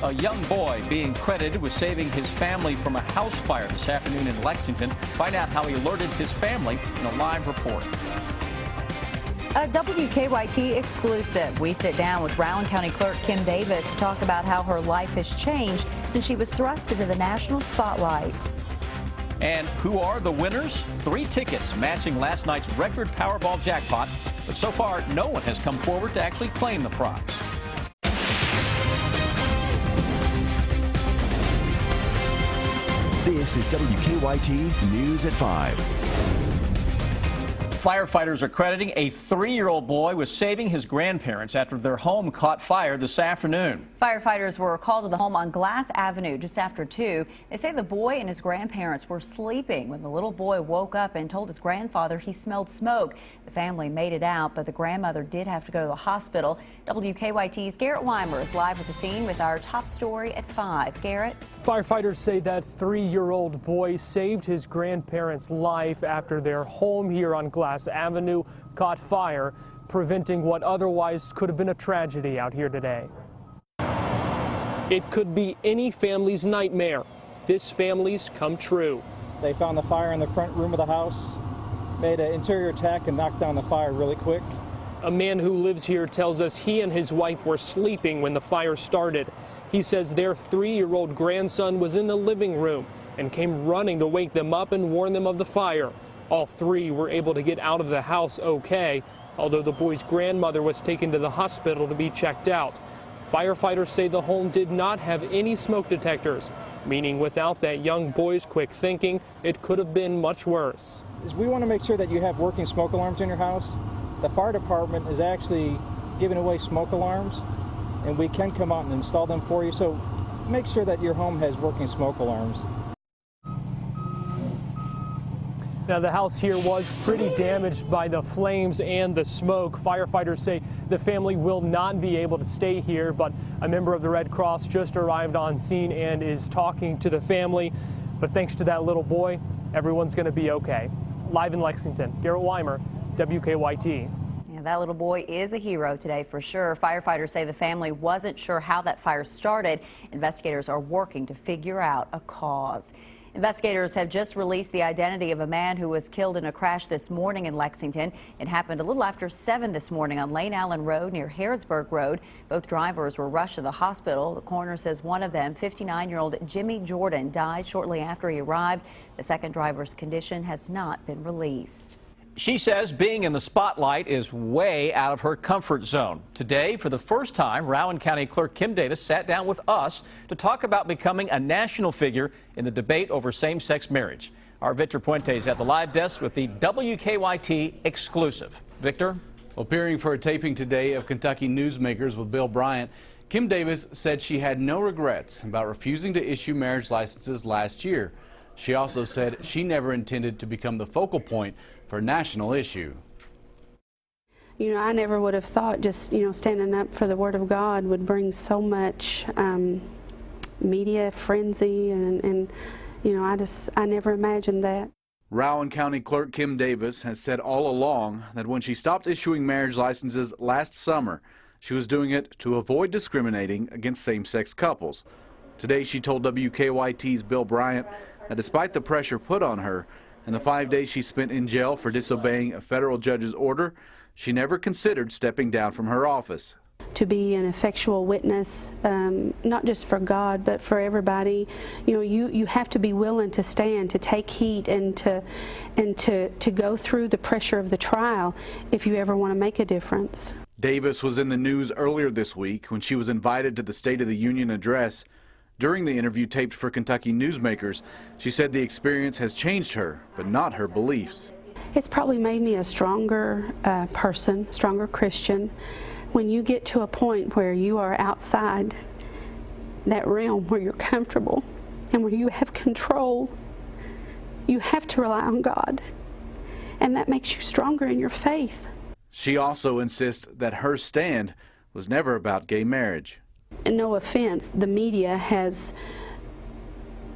A young boy being credited with saving his family from a house fire this afternoon in Lexington. Find out how he alerted his family in a live report. A WKYT exclusive. We sit down with Rowan County Clerk Kim Davis to talk about how her life has changed since she was thrust into the national spotlight. And who are the winners? 3 tickets matching last night's record Powerball jackpot. But so far, no one has come forward to actually claim the prize. This is WKYT News at 5. Firefighters are crediting a 3-year-old boy with saving his grandparents after their home caught fire this afternoon. Firefighters were called to the home on Glass Avenue just after 2. They say the boy and his grandparents were sleeping when the little boy woke up and told his grandfather he smelled smoke. The family made it out, but the grandmother did have to go to the hospital. WKYT's Garrett Weimer is live at the scene with our top story at 5. Garrett? Firefighters say that 3-year-old boy saved his grandparents' life after their home here on Glass Avenue caught fire, preventing what otherwise could have been a tragedy out here today. It could be any family's nightmare. This family's come true. They found the fire in the front room of the house, made an interior attack and knocked down the fire really quick. A man who lives here tells us he and his wife were sleeping when the fire started. He says their 3-year-old grandson was in the living room and came running to wake them up and warn them of the fire. All 3 were able to get out of the house okay, although the boy's grandmother was taken to the hospital to be checked out. Firefighters say the home did not have any smoke detectors, meaning without that young boy's quick thinking, it could have been much worse. We want to make sure that you have working smoke alarms in your house. The fire department is actually giving away smoke alarms, and we can come out and install them for you. So make sure that your home has working smoke alarms. Now, the house here was pretty damaged by the flames and the smoke. Firefighters say the family will not be able to stay here, but a member of the Red Cross just arrived on scene and is talking to the family. But thanks to that little boy, everyone's going to be okay. Live in Lexington, Garrett Weimer, WKYT. That little boy is a hero today for sure. Firefighters say the family wasn't sure how that fire started. Investigators are working to figure out a cause. Investigators have just released the identity of a man who was killed in a crash this morning in Lexington. It happened a little after 7 this morning on Lane Allen Road near Harrodsburg Road. Both drivers were rushed to the hospital. The coroner says one of them, 59-year-old Jimmy Jordan, died shortly after he arrived. The second driver's condition has not been released. She says being in the spotlight is way out of her comfort zone. Today, for the first time, Rowan County Clerk Kim Davis sat down with us to talk about becoming a national figure in the debate over same-sex marriage. Our Victor Puente is at the live desk with the WKYT exclusive. Victor? Appearing for a taping today of Kentucky Newsmakers with Bill Bryant, Kim Davis said she had no regrets about refusing to issue marriage licenses last year. She also said she never intended to become the focal point for a national issue. You know, I never would have thought just, standing up for the Word of God would bring so much media frenzy and I never imagined that. Rowan County Clerk Kim Davis has said all along that when she stopped issuing marriage licenses last summer, she was doing it to avoid discriminating against same-sex couples. Today she told WKYT's Bill Bryant that despite the pressure put on her and the 5 days she spent in jail for disobeying a federal judge's order, she never considered stepping down from her office. To be an effectual witness, not just for God, but for everybody, you have to be willing to stand, to take heat, and to go through the pressure of the trial if you ever want to make a difference. Davis was in the news earlier this week when she was invited to the State of the Union address. During the interview taped for Kentucky Newsmakers, she said the experience has changed her, but not her beliefs. It's probably made me a stronger person, stronger Christian. When you get to a point where you are outside that realm where you're comfortable and where you have control, you have to rely on God, and that makes you stronger in your faith. She also insists that her stand was never about gay marriage. And no offense, the media has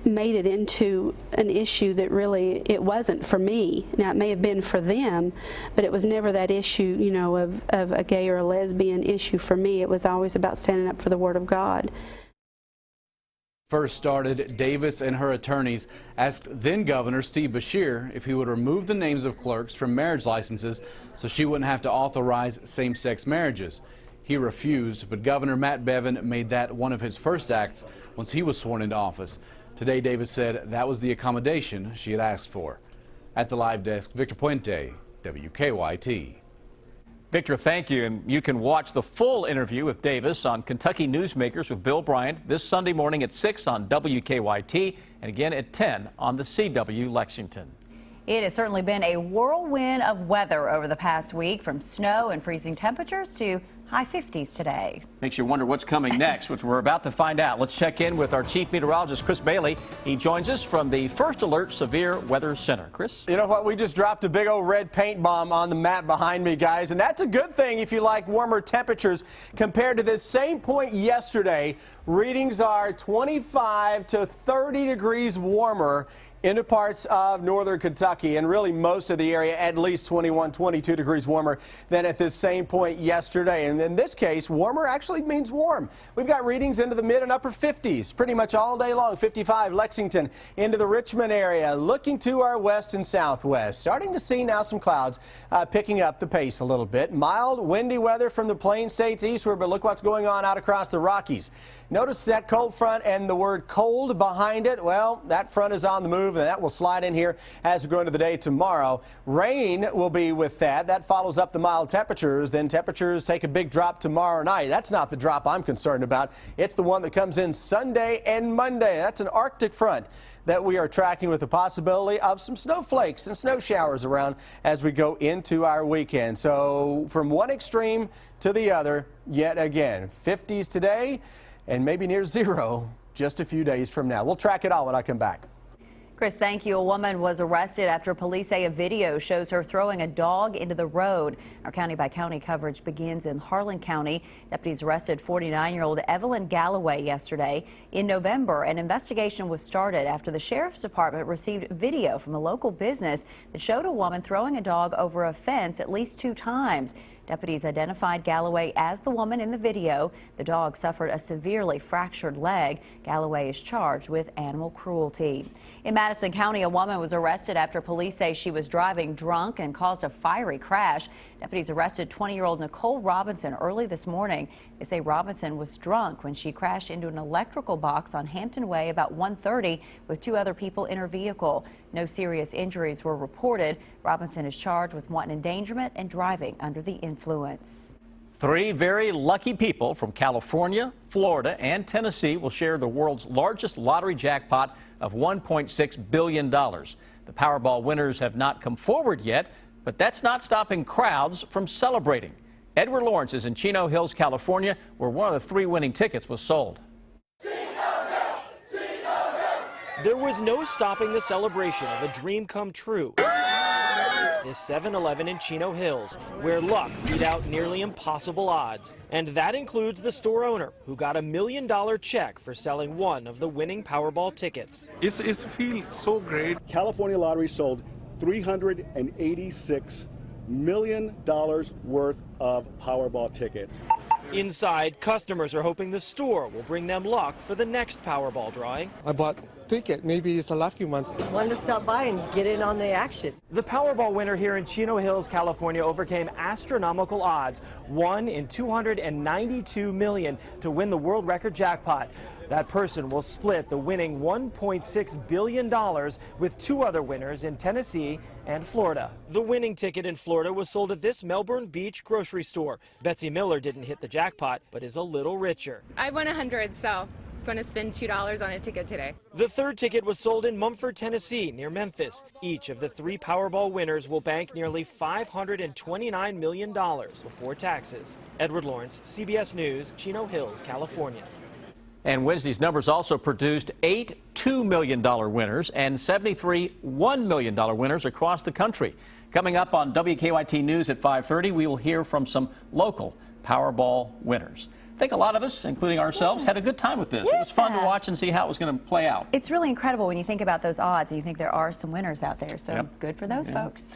made it into an issue that really it wasn't for me. Now, it may have been for them, but it was never that issue, of a gay or a lesbian issue for me. It was always about standing up for the Word of God. First started, Davis and her attorneys asked then-Governor Steve Beshear if he would remove the names of clerks from marriage licenses so she wouldn't have to authorize same-sex marriages. He refused, but Governor Matt Bevin made that one of his first acts once he was sworn into office. Today, Davis said that was the accommodation she had asked for. At the live desk, Victor Puente, WKYT. Victor, thank you. And you can watch the full interview with Davis on Kentucky Newsmakers with Bill Bryant this Sunday morning at 6 on WKYT and again at 10 on the CW Lexington. It has certainly been a whirlwind of weather over the past week, from snow and freezing temperatures to high 50s today. Makes you wonder what's coming next, which we're about to find out. Let's check in with our chief meteorologist, Chris Bailey. He joins us from the First Alert Severe Weather Center. Chris? You know what? We just dropped a big old red paint bomb on the map behind me, guys, and that's a good thing if you like warmer temperatures. Compared to this same point yesterday, readings are 25 to 30 degrees warmer into parts of northern Kentucky, and really most of the area at least 21, 22 degrees warmer than at this same point yesterday. And in this case, warmer actually means warm. We've got readings into the mid and upper 50s pretty much all day long. 55 Lexington into the Richmond area, looking to our west and southwest. Starting to see now some clouds picking up the pace a little bit. Mild, windy weather from the Plain States eastward, but look what's going on out across the Rockies. Notice that cold front and the word cold behind it. Well, that front is on the move, and that will slide in here as we go into the day tomorrow. Rain will be with that. That follows up the mild temperatures. Then temperatures take a big drop tomorrow night. That's not the drop I'm concerned about. It's the one that comes in Sunday and Monday. That's an Arctic front that we are tracking with the possibility of some snowflakes and snow showers around as we go into our weekend. So from one extreme to the other, yet again, 50s today and maybe near zero just a few days from now. We'll track it all when I come back. Chris, thank you. A woman was arrested after police say a video shows her throwing a dog into the road. Our county-by-county coverage begins in Harlan County. Deputies arrested 49-year-old Evelyn Galloway yesterday. In November, an investigation was started after the sheriff's department received video from a local business that showed a woman throwing a dog over a fence at least 2 times. Deputies identified Galloway as the woman in the video. The dog suffered a severely fractured leg. Galloway is charged with animal cruelty. In Madison County, a woman was arrested after police say she was driving drunk and caused a fiery crash. Deputies arrested 20-year-old Nicole Robinson early this morning. They say Robinson was drunk when she crashed into an electrical box on Hampton Way about 1:30 with 2 other people in her vehicle. No serious injuries were reported. Robinson is charged with wanton endangerment and driving under the influence. 3 very lucky people from California, Florida, and Tennessee will share the world's largest lottery jackpot of $1.6 billion. The Powerball winners have not come forward yet, but that's not stopping crowds from celebrating. Edward Lawrence is in Chino Hills, California, where one of the 3 winning tickets was sold. There was no stopping the celebration of a dream come true. This 7-Eleven in Chino Hills, where luck beat out nearly impossible odds. And that includes the store owner, who got $1 million check for selling one of the winning Powerball tickets. It feels so great. California Lottery sold $386 million worth of Powerball tickets. Inside, customers are hoping the store will bring them luck for the next Powerball drawing. I bought a ticket. Maybe it's a lucky one. Wanted to stop by and get in on the action. The Powerball winner here in Chino Hills, California, overcame astronomical odds, 1 in 292 million, to win the world record jackpot. That person will split the winning $1.6 billion with 2 other winners in Tennessee and Florida. The winning ticket in Florida was sold at this Melbourne Beach grocery store. Betsy Miller didn't hit the jackpot, but is a little richer. I won 100, so I'm going to spend $2 on a ticket today. The 3rd ticket was sold in Mumford, Tennessee, near Memphis. Each of the 3 Powerball winners will bank nearly $529 million before taxes. Edward Lawrence, CBS News, Chino Hills, California. And Wednesday's numbers also produced 8 $2 million winners and 73 $1 million winners across the country. Coming up on WKYT News at 5:30, we will hear from some local Powerball winners. I think a lot of us, including ourselves, had a good time with this. It was fun to watch and see how it was going to play out. It's really incredible when you think about those odds and you think there are some winners out there. So good for those folks.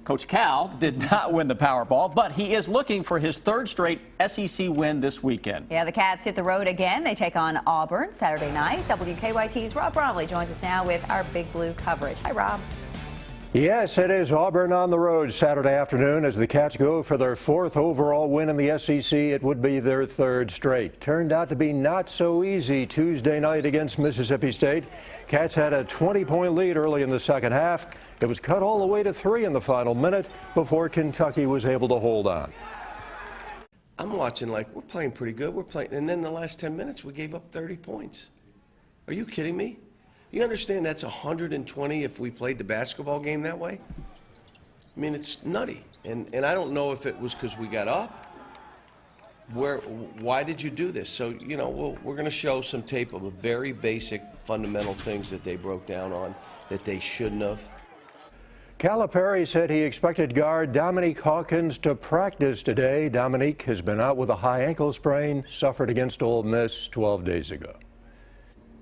Coach Cal did not win the Powerball, but he is looking for his third straight SEC win this weekend. Yeah, the Cats hit the road again. They take on Auburn Saturday night. WKYT's Rob Bromley joins us now with our Big Blue coverage. Hi, Rob. Yes, it is Auburn on the road Saturday afternoon as the Cats go for their fourth overall win in the SEC. It would be their third straight. Turned out to be not so easy Tuesday night against Mississippi State. Cats had a 20-point lead early in the second half. It was cut all the way to 3 in the final minute before Kentucky was able to hold on. I'm watching like we're playing pretty good. We're playing, and then the last 10 minutes we gave up 30 points. Are you kidding me? You understand that's 120 if we played the basketball game that way? I mean, it's nutty. And I don't know if it was because we got up. Why did you do this? So, you know, we're going to show some tape of the very basic fundamental things that they broke down on that they shouldn't have. Calipari said he expected guard Dominique Hawkins to practice today. Dominique has been out with a high ankle sprain, suffered against Ole Miss 12 days ago.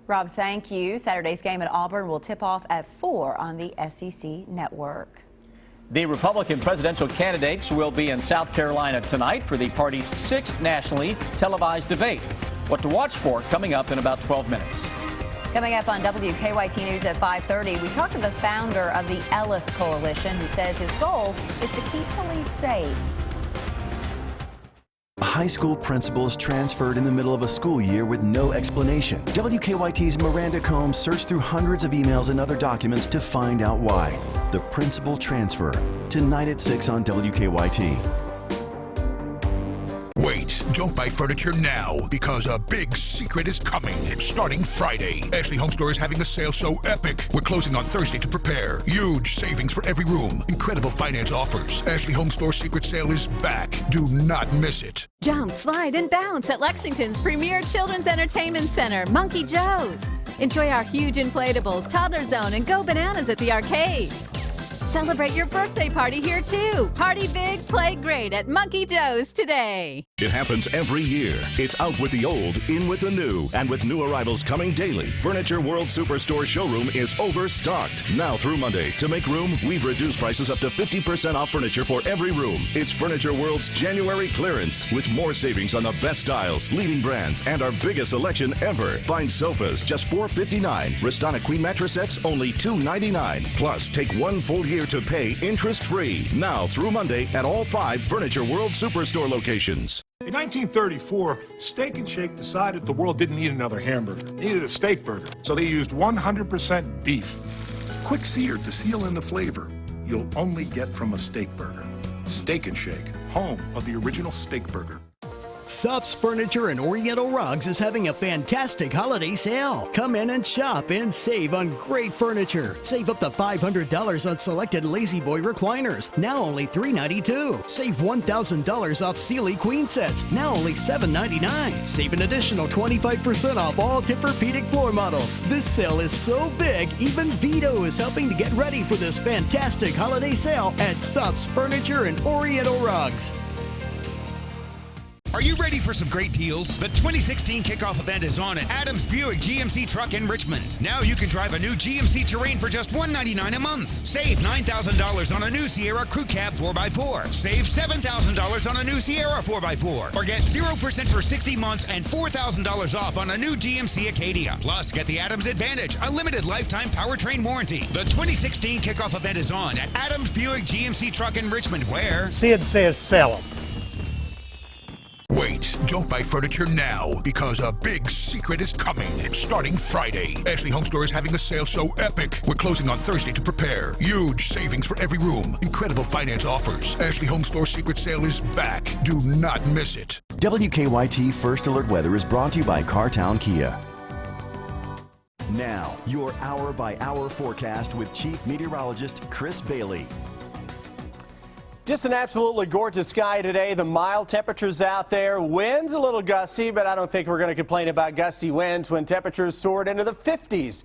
Rob, thank you. Saturday's game at Auburn will tip off at 4 on the SEC network. The Republican presidential candidates will be in South Carolina tonight for the party's 6th nationally televised debate. What to watch for coming up in about 12 minutes. Coming up on WKYT News at 5:30, we talk to the founder of the Ellis Coalition, who says his goal is to keep police safe. A high school principal is transferred in the middle of a school year with no explanation. WKYT's Miranda Combs searched through hundreds of emails and other documents to find out why. The principal transfer. Tonight at 6 on WKYT. Wait, don't buy furniture now because a big secret is coming. Starting Friday, Ashley Home Store is having a sale so epic. We're closing on Thursday to prepare. Huge savings for every room. Incredible finance offers. Ashley Home Store secret sale is back. Do not miss it. Jump, slide, and bounce at Lexington's premier children's entertainment center, Monkey Joe's. Enjoy our huge inflatables, toddler zone, and go bananas at the arcade. Celebrate your birthday party here, too. Party big, play great at Monkey Joe's today. It happens every year. It's out with the old, in with the new. And with new arrivals coming daily, Furniture World Superstore showroom is overstocked. Now through Monday, to make room, we've reduced prices up to 50% off furniture for every room. It's Furniture World's January clearance with more savings on the best styles, leading brands, and our biggest selection ever. Find sofas just $459. Restana Queen mattress sets only $299. Plus, take one full year to pay interest-free. Now through Monday at all 5 Furniture World Superstore locations. In 1934, Steak and Shake decided the world didn't need another hamburger. They needed a steak burger. So they used 100% beef. Quick sear to seal in the flavor you'll only get from a steak burger. Steak and Shake, home of the original steak burger. Suff's Furniture and Oriental Rugs is having a fantastic holiday sale. Come in and shop and save on great furniture. Save up to $500 on selected Lazy Boy recliners, now only $392. Save $1,000 off Sealy Queen sets, now only $799. Save an additional 25% off all Tempur-Pedic floor models. This sale is so big, even Vito is helping to get ready for this fantastic holiday sale at Suff's Furniture and Oriental Rugs. Are you ready for some great deals? The 2016 kickoff event is on at Adams Buick GMC Truck in Richmond. Now you can drive a new GMC Terrain for just $199 a month. Save $9,000 on a new Sierra Crew Cab 4x4. Save $7,000 on a new Sierra 4x4. Or get 0% for 60 months and $4,000 off on a new GMC Acadia. Plus, get the Adams Advantage, a limited lifetime powertrain warranty. The 2016 kickoff event is on at Adams Buick GMC Truck in Richmond, where Sid says sell them. Wait, don't buy furniture now because a big secret is coming. Starting Friday, Ashley Home Store is having a sale so epic. We're closing on Thursday to prepare. Huge savings for every room. Incredible finance offers. Ashley Home Store secret sale is back. Do not miss it. WKYT First Alert Weather is brought to you by Cartown Kia. Now, your hour-by-hour forecast with Chief Meteorologist Chris Bailey. Just an absolutely gorgeous sky today. The mild temperatures out there. Winds a little gusty, but I don't think we're going to complain about gusty winds when temperatures soared into the 50s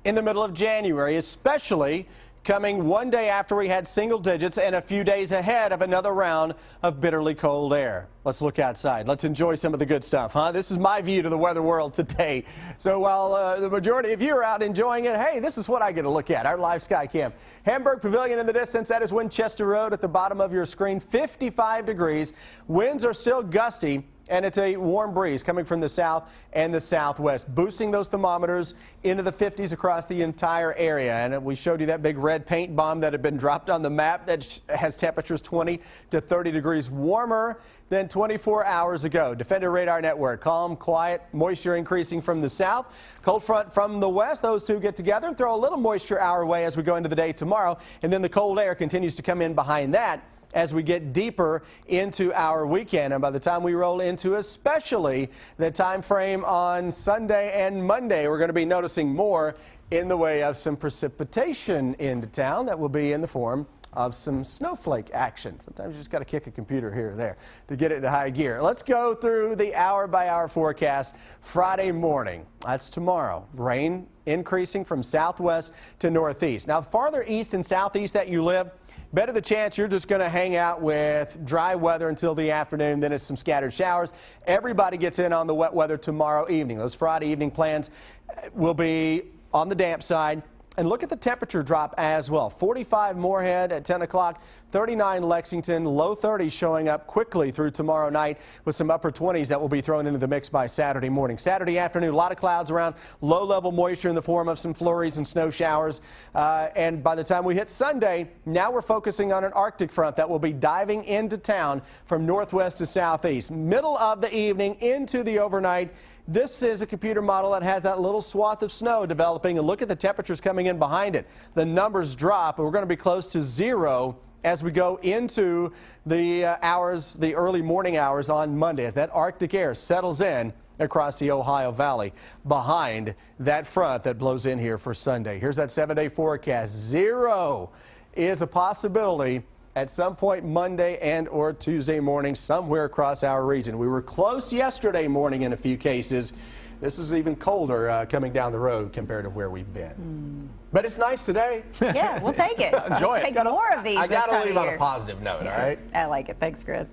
in the middle of January, especially coming one day after we had single digits and a few days ahead of another round of bitterly cold air. Let's look outside. Let's enjoy some of the good stuff, huh? This is my view to the weather world today. So while the majority of you are out enjoying it, hey, this is what I get to look at, our live sky cam. Hamburg Pavilion in the distance, that is Winchester Road at the bottom of your screen, 55 degrees. Winds are still gusty. And it's a warm breeze coming from the south and the southwest, boosting those thermometers into the 50s across the entire area. And we showed you that big red paint bomb that had been dropped on the map that has temperatures 20 to 30 degrees warmer than 24 hours ago. Defender Radar Network, calm, quiet, moisture increasing from the south, cold front from the west. Those two get together and throw a little moisture our way as we go into the day tomorrow. And then the cold air continues to come in behind that as we get deeper into our weekend. And by the time we roll into especially the time frame on Sunday and Monday, we're going to be noticing more in the way of some precipitation into town that will be in the form of some snowflake action. Sometimes you just got to kick a computer here or there to get it into high gear. Let's go through the hour-by-hour forecast. Friday morning, that's tomorrow. Rain increasing from southwest to northeast. Now, the farther east and southeast that you live, better the chance you're just going to hang out with dry weather until the afternoon. Then it's some scattered showers. Everybody gets in on the wet weather tomorrow evening. Those Friday evening plans will be on the damp side. And look at the temperature drop as well. 45 Moorhead at 10 o'clock, 39 Lexington, low 30s showing up quickly through tomorrow night with some upper 20s that will be thrown into the mix by Saturday morning. Saturday afternoon, a lot of clouds around, low-level moisture in the form of some flurries and snow showers. And by the time we hit Sunday, now we're focusing on an Arctic front that will be diving into town from northwest to southeast. Middle of the evening into the overnight. This is a computer model that has that little swath of snow developing, and look at the temperatures coming in behind it. The numbers drop, and we're going to be close to zero as we go into the early morning hours on Monday, as that Arctic air settles in across the Ohio Valley behind that front that blows in here for Sunday. Here's that 7-day forecast. Zero is a possibility at some point Monday and or Tuesday morning somewhere across our region. We were close yesterday morning in a few cases. This is even colder coming down the road compared to where we've been. But it's nice today. Yeah, we'll take it. Enjoy Let's it. take more of these. I got to leave on a year. positive note, all right? I like it. Thanks, Chris.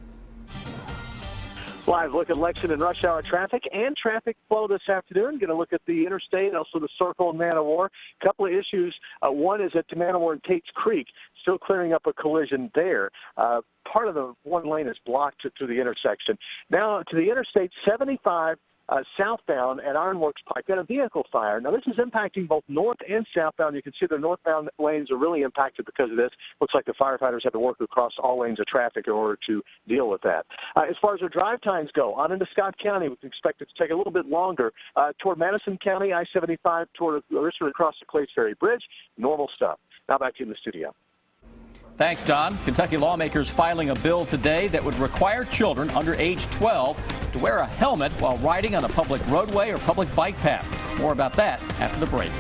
Live look at Lexington rush hour traffic and traffic flow this afternoon. Going to look at the interstate and also the Circle and Man o' War. A couple of issues. One is at Man o' War and Tate's Creek, still clearing up a collision there. Part of the one lane is blocked to the intersection. Now to the interstate 75 southbound at Ironworks Pike. Got a vehicle fire. Now this is impacting both north and southbound. You can see the northbound lanes are really impacted because of this. Looks like the firefighters have to work across all lanes of traffic in order to deal with that. As far as our drive times go, on into Scott County, we can expect it to take a little bit longer. Toward Madison County, I-75 toward Larissa across the Clays Ferry Bridge, normal stuff. Now back to you in the studio. Thanks, Don. Kentucky lawmakers filing a bill today that would require children under age 12 to wear a helmet while riding on a public roadway or public bike path. More about that after the break.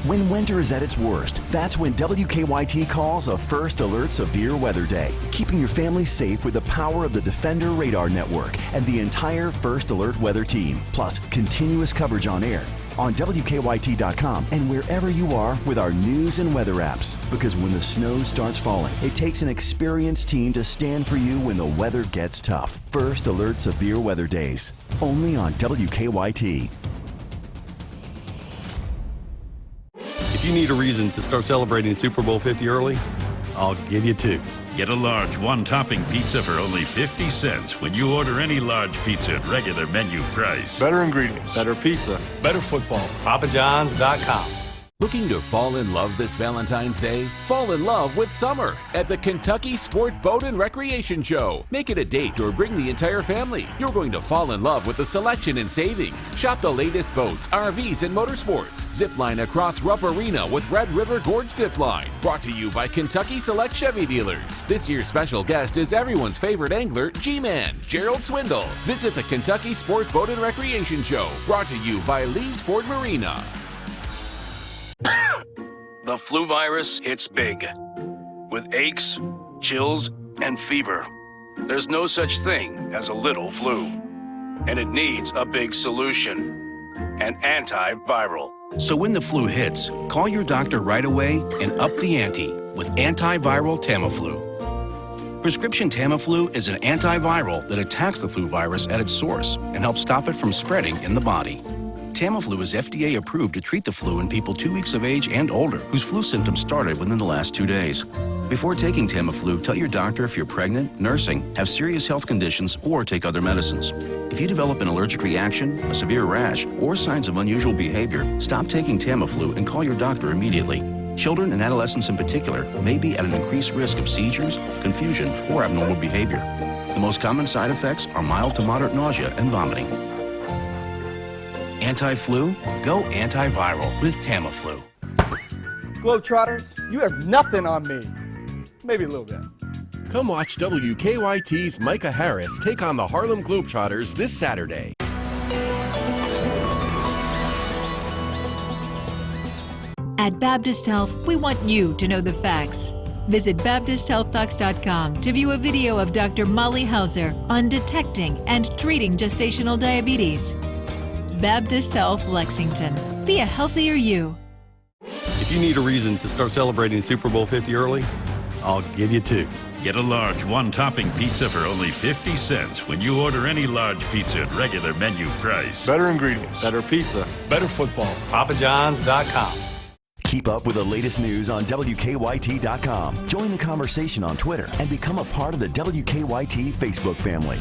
When winter is at its worst, that's when WKYT calls a First Alert Severe Weather Day, keeping your family safe with the power of the Defender Radar Network and the entire First Alert weather team, plus continuous coverage on air, on WKYT.com, and wherever you are with our news and weather apps. Because when the snow starts falling, it takes an experienced team to stand for you when the weather gets tough. First Alert Severe Weather Days, only on WKYT. If you need a reason to start celebrating Super Bowl 50 early, I'll give you two. Get a large one-topping pizza for only 50 cents when you order any large pizza at regular menu price. Better ingredients, better pizza, better football. PapaJohns.com. Looking to fall in love this Valentine's Day? Fall in love with summer at the Kentucky Sport Boat and Recreation Show. Make it a date or bring the entire family. You're going to fall in love with the selection and savings. Shop the latest boats, RVs, and motorsports. Zipline across Rupp Arena with Red River Gorge Zipline. Brought to you by Kentucky Select Chevy Dealers. This year's special guest is everyone's favorite angler, G-Man, Gerald Swindle. Visit the Kentucky Sport Boat and Recreation Show. Brought to you by Lee's Ford Marina. The flu virus hits big, with aches, chills, and fever. There's no such thing as a little flu, and it needs a big solution, an antiviral. So when the flu hits, call your doctor right away and up the ante with antiviral Tamiflu. Prescription Tamiflu is an antiviral that attacks the flu virus at its source and helps stop it from spreading in the body. Tamiflu is FDA approved to treat the flu in people 2 weeks of age and older whose flu symptoms started within the last 2 days. Before taking Tamiflu, tell your doctor if you're pregnant, nursing, have serious health conditions, or take other medicines. If you develop an allergic reaction, a severe rash, or signs of unusual behavior, stop taking Tamiflu and call your doctor immediately. Children and adolescents in particular may be at an increased risk of seizures, confusion, or abnormal behavior. The most common side effects are mild to moderate nausea and vomiting. Anti-flu? Go antiviral with Tamiflu. Globetrotters, you have nothing on me. Maybe a little bit. Come watch WKYT's Micah Harris take on the Harlem Globetrotters this Saturday. At Baptist Health, we want you to know the facts. Visit BaptistHealthTalks.com to view a video of Dr. Molly Hauser on detecting and treating gestational diabetes. Baptist Health Lexington. Be a healthier you. If you need a reason to start celebrating Super Bowl 50 early, I'll give you 2. Get a large one-topping pizza for only 50 cents when you order any large pizza at regular menu price. Better ingredients. Better pizza. Better football. PapaJohns.com. Keep up with the latest news on WKYT.com. Join the conversation on Twitter and become a part of the WKYT Facebook family.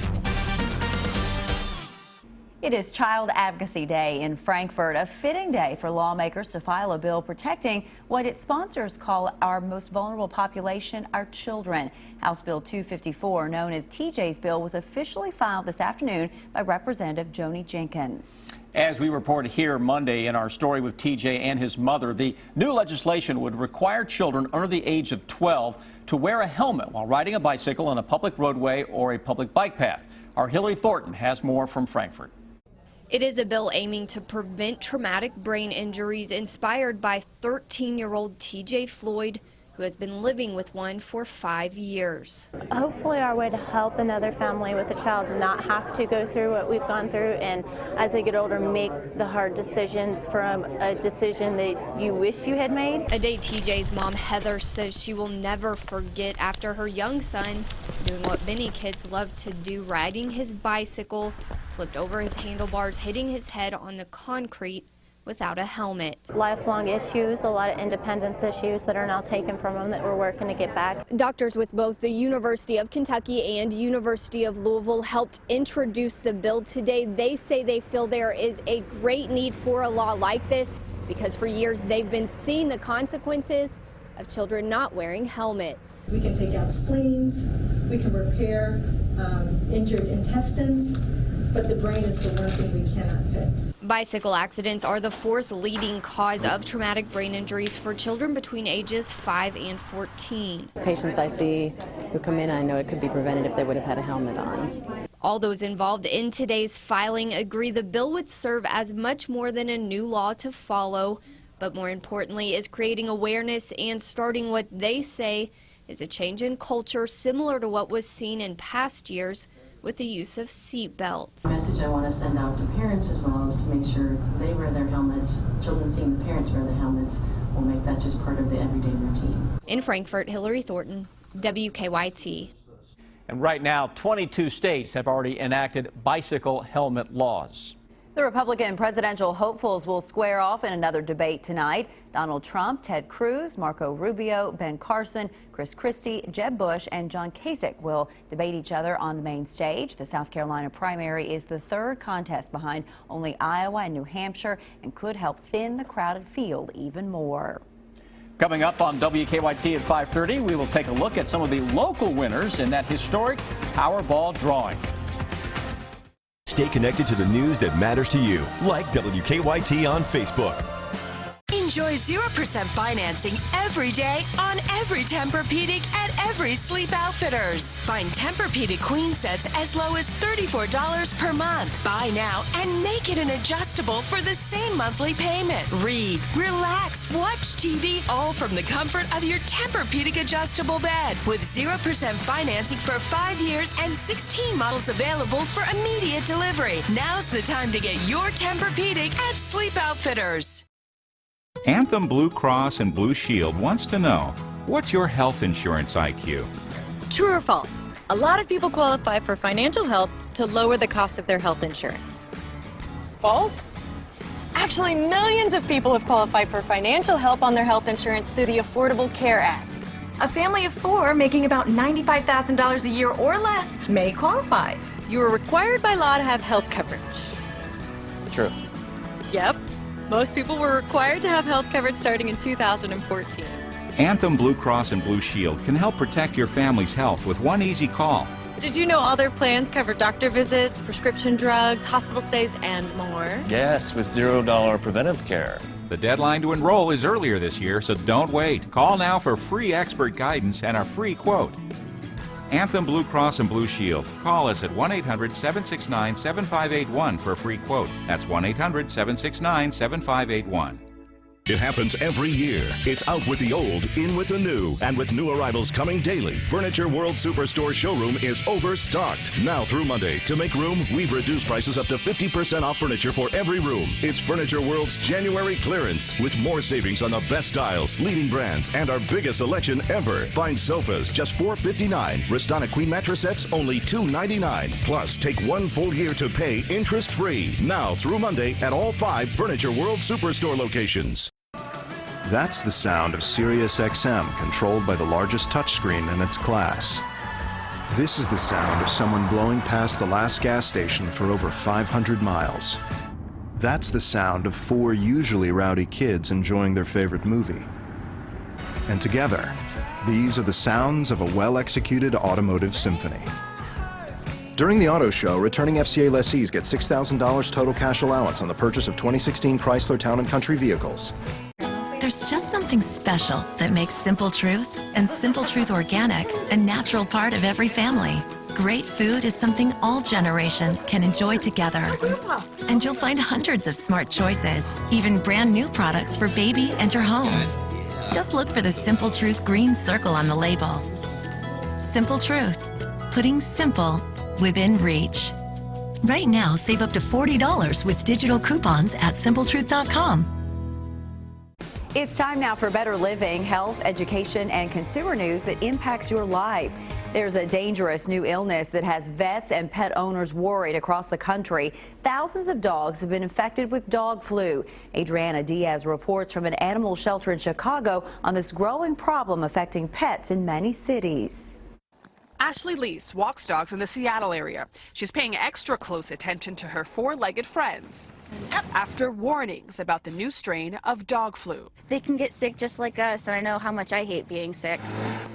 It is Child Advocacy Day in Frankfort, a fitting day for lawmakers to file a bill protecting what its sponsors call our most vulnerable population, our children. House Bill 254, known as TJ's bill, was officially filed this afternoon by Representative Joni Jenkins. As we reported here Monday in our story with TJ and his mother, the new legislation would require children under the age of 12 to wear a helmet while riding a bicycle on a public roadway or a public bike path. Our Hillary Thornton has more from Frankfort. It is a bill aiming to prevent traumatic brain injuries inspired by 13-year-old TJ Floyd, who has been living with one for 5 years. Hopefully our way to help another family with a child not have to go through what we've gone through, and as they get older make the hard decisions from a decision that you wish you had made. A day TJ's mom Heather says she will never forget after her young son, doing what many kids love to do, riding his bicycle, flipped over his handlebars, hitting his head on the concrete without a helmet. Lifelong issues, a lot of independence issues that are now taken from them that we're working to get back. Doctors with both the University of Kentucky and University of Louisville helped introduce the bill today. They say they feel there is a great need for a law like this because for years they've been seeing the consequences of children not wearing helmets. We can take out spleens, we can repair injured intestines, but the brain is the one thing we cannot fix. Bicycle accidents are the 4th leading cause of traumatic brain injuries for children between ages 5 and 14. Patients I see who come in, I know it could be prevented if they would have had a helmet on. All those involved in today's filing agree the bill would serve as much more than a new law to follow, but more importantly is creating awareness and starting what they say is a change in culture similar to what was seen in past years with the use of seat belts. The message I want to send out to parents as well is to make sure they wear their helmets. Children seeing the parents wear the helmets will make that just part of the everyday routine. In Frankfort, Hillary Thornton, WKYT. And right now, 22 states have already enacted bicycle helmet laws. The Republican presidential hopefuls will square off in another debate tonight. Donald Trump, Ted Cruz, Marco Rubio, Ben Carson, Chris Christie, Jeb Bush, and John Kasich will debate each other on the main stage. The South Carolina primary is the 3rd contest behind only Iowa and New Hampshire and could help thin the crowded field even more. Coming up on WKYT at 5:30, we will take a look at some of the local winners in that historic Powerball drawing. Stay connected to the news that matters to you, like WKYT on Facebook. Enjoy 0% financing every day on every Tempur-Pedic at every Sleep Outfitters. Find Tempur-Pedic queen sets as low as $34 per month. Buy now and make it an adjustable for the same monthly payment. Read, relax, watch TV, all from the comfort of your Tempur-Pedic adjustable bed. With 0% financing for 5 years and 16 models available for immediate delivery. Now's the time to get your Tempur-Pedic at Sleep Outfitters. Anthem Blue Cross and Blue Shield wants to know, what's your health insurance IQ? True or false? A lot of people qualify for financial help to lower the cost of their health insurance. False? Actually, millions of people have qualified for financial help on their health insurance through the Affordable Care Act. A family of 4 making about $95,000 a year or less may qualify. You are required by law to have health coverage. True. Yep. Most people were required to have health coverage starting in 2014. Anthem Blue Cross and Blue Shield can help protect your family's health with one easy call. Did you know all their plans cover doctor visits, prescription drugs, hospital stays, and more? Yes, with $0 preventive care. The deadline to enroll is earlier this year, so don't wait. Call now for free expert guidance and a free quote. Anthem Blue Cross and Blue Shield. Call us at 1-800-769-7581 for a free quote. That's 1-800-769-7581. It happens every year. It's out with the old, in with the new. And with new arrivals coming daily, Furniture World Superstore showroom is overstocked. Now through Monday, to make room, we've reduced prices up to 50% off furniture for every room. It's Furniture World's January clearance, with more savings on the best styles, leading brands, and our biggest selection ever. Find sofas, just $459. Restana Queen mattress sets, only $299. Plus, take 1 full year to pay interest-free. Now through Monday at all 5 Furniture World Superstore locations. That's the sound of Sirius XM, controlled by the largest touchscreen in its class. This is the sound of someone blowing past the last gas station for over 500 miles. That's the sound of 4 usually rowdy kids enjoying their favorite movie. And together, these are the sounds of a well-executed automotive symphony. During the auto show, returning FCA lessees get $6,000 total cash allowance on the purchase of 2016 Chrysler Town & Country vehicles. There's just something special that makes Simple Truth and Simple Truth Organic a natural part of every family. Great food is something all generations can enjoy together. And you'll find hundreds of smart choices, even brand new products for baby and your home. Just look for the Simple Truth green circle on the label. Simple Truth, putting simple within reach. Right now, save up to $40 with digital coupons at simpletruth.com. It's time now for Better Living, health, education, and consumer news that impacts your life. There's a dangerous new illness that has vets and pet owners worried across the country. Thousands of dogs have been infected with dog flu. Adriana Diaz reports from an animal shelter in Chicago on this growing problem affecting pets in many cities. Ashley Lease walks dogs in the Seattle area. She's paying extra close attention to her 4-legged friends after warnings about the new strain of dog flu. They can get sick just like us, and I know how much I hate being sick.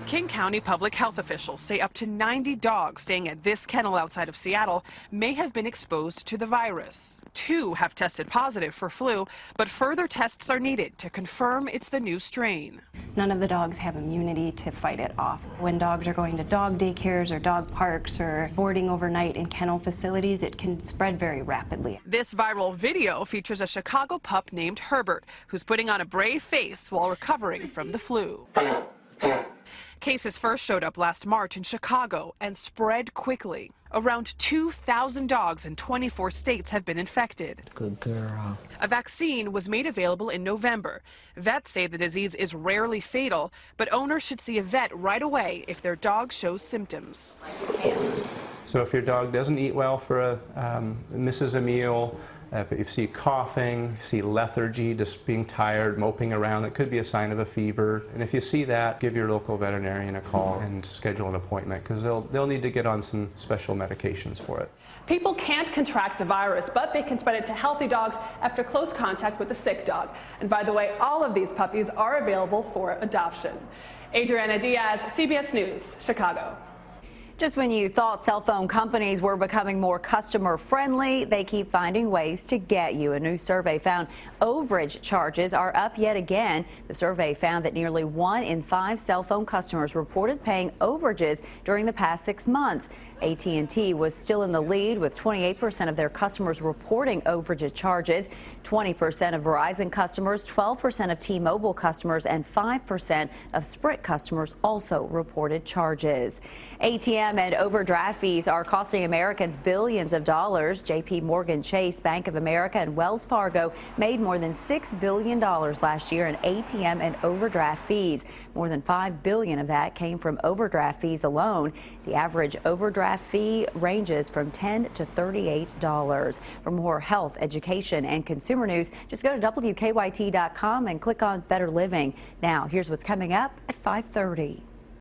King County public health officials say up to 90 dogs staying at this kennel outside of Seattle may have been exposed to the virus. 2 have tested positive for flu, but further tests are needed to confirm it's the new strain. None of the dogs have immunity to fight it off. When dogs are going to dog daycares or dog parks or boarding overnight in kennel facilities, it can spread very rapidly. This viral video features a Chicago pup named Herbert, who's putting on a brave face while recovering from the flu. Cases first showed up last March in Chicago and spread quickly. Around 2,000 dogs in 24 states have been infected. Good girl. A vaccine was made available in November. Vets say the disease is rarely fatal, but owners should see a vet right away if their dog shows symptoms. So if your dog doesn't eat well misses a meal, if you see coughing, see lethargy, just being tired, moping around, it could be a sign of a fever. And if you see that, give your local veterinarian a call and schedule an appointment, because they'll need to get on some special medications for it. People can't contract the virus, but they can spread it to healthy dogs after close contact with a sick dog. And by the way, all of these puppies are available for adoption. Adriana Diaz, CBS News, Chicago. Just when you thought cell phone companies were becoming more customer friendly, they keep finding ways to get you. A new survey found overage charges are up yet again. The survey found that nearly 1 in 5 cell phone customers reported paying overages during the past 6 months. AT&T was still in the lead with 28% of their customers reporting overage charges, 20% of Verizon customers, 12% of T-Mobile customers, and 5% of Sprint customers also reported charges. ATM and overdraft fees are costing Americans billions of dollars. J.P. Morgan Chase, Bank of America, and Wells Fargo made more than $6 billion last year in ATM and overdraft fees. More than $5 billion of that came from overdraft fees alone. The average overdraft fee ranges from $10 to $38. For more health, education, and consumer news, just go to WKYT.com and click on Better Living. Now, here's what's coming up at 5:30.